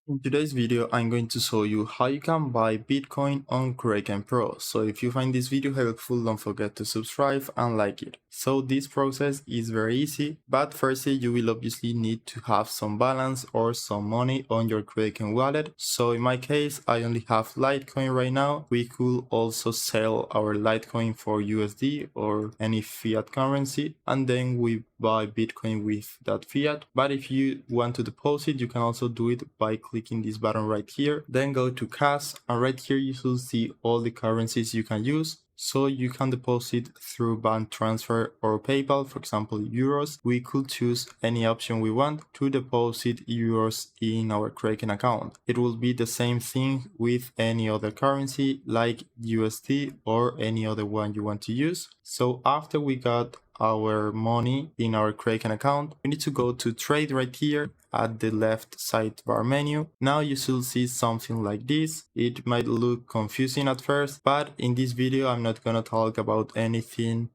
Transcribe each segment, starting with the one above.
In today's video, I'm going to show you how you can buy Bitcoin on Kraken Pro. So if you find this video helpful, don't forget to subscribe and like it. So this process is very easy, but firstly you will obviously need to have some balance or some money on your Kraken wallet. So in my case, I only have Litecoin right now. We could also sell our Litecoin for USD or any fiat currency, and then we buy Bitcoin with that fiat. But if you want to deposit, you can also do it by clicking this button right here. Then go to cash, and right here you should see all the currencies you can use. So you can deposit through bank transfer or PayPal, for example euros. We could choose any option we want to deposit euros in our Kraken account. It will be the same thing with any other currency like USD or any other one you want to use. So after we got our money in our Kraken account, we need to go to trade right here at the left sidebar menu. Now you should see something like this. It might look confusing at first, but in this video I'm not gonna talk about anything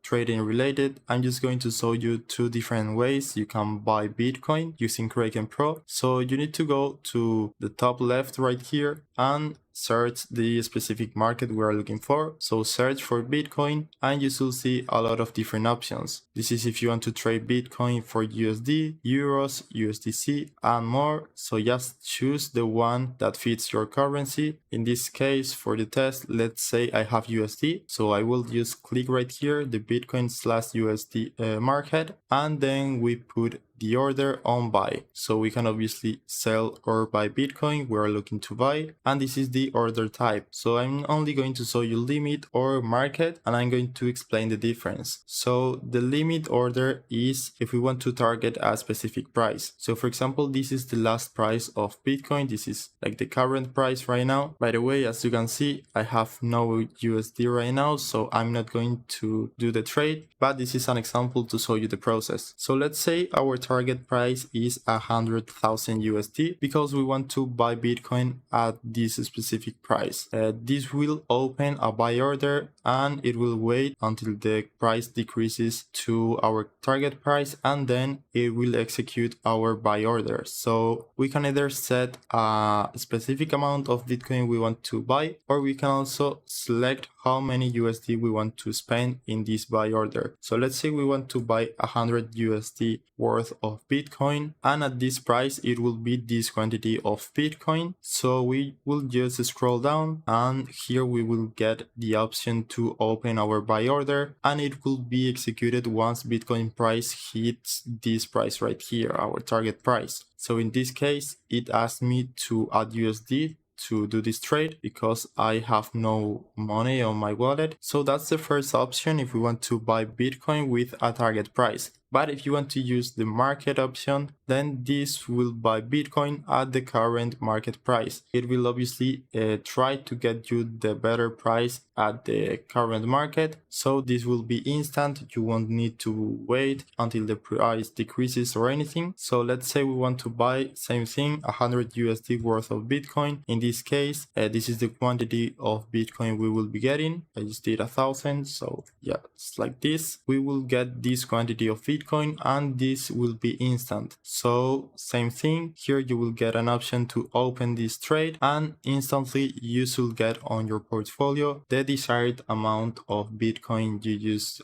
trading related. I'm just going to show you two different ways you can buy Bitcoin using Kraken Pro. So you need to go to the top left right here and search the specific market we are looking for. So search for Bitcoin and you should see a lot of different options. This is if you want to trade Bitcoin for USD, Euros, USDC and more. So just choose the one that fits your currency. In this case, for the test, let's say I have USD. So I will just click right here, the Bitcoin/USD market, and then we put the order on buy. So we can obviously sell or buy Bitcoin we are looking to buy, and this is the order type. So I'm only going to show you limit or market, and I'm going to explain the difference. So the limit order is if we want to target a specific price. So for example, this is the last price of Bitcoin. This is like the current price right now. By the way, as you can see, I have no USD right now, so I'm not going to do the trade, but this is an example to show you the process. So let's say our target price is 100,000 USD because we want to buy Bitcoin at this specific price. This will open a buy order and it will wait until the price decreases to our target price, and then it will execute our buy order. So we can either set a specific amount of Bitcoin we want to buy, or we can also select how many USD we want to spend in this buy order. So let's say we want to buy 100 USD worth of Bitcoin, and at this price it will be this quantity of Bitcoin. So we will just scroll down and here we will get the option to open our buy order, and it will be executed once Bitcoin price hits this price right here, our target price. So in this case it asked me to add USD to do this trade because I have no money on my wallet. So that's the first option if we want to buy Bitcoin with a target price. But if you want to use the market option, then this will buy Bitcoin at the current market price. It will obviously try to get you the better price at the current market. So this will be instant. You won't need to wait until the price decreases or anything. So let's say we want to buy same thing, 100 USD worth of Bitcoin. In this case, this is the quantity of Bitcoin we will be getting. I just did 1,000. So yeah, it's like this. We will get this quantity of Bitcoin and this will be instant. So same thing, here you will get an option to open this trade and instantly you should get on your portfolio the desired amount of Bitcoin you just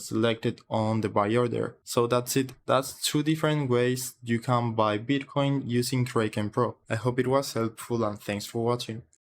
selected on the buy order. So that's it. That's two different ways you can buy Bitcoin using Kraken Pro. I hope it was helpful and thanks for watching.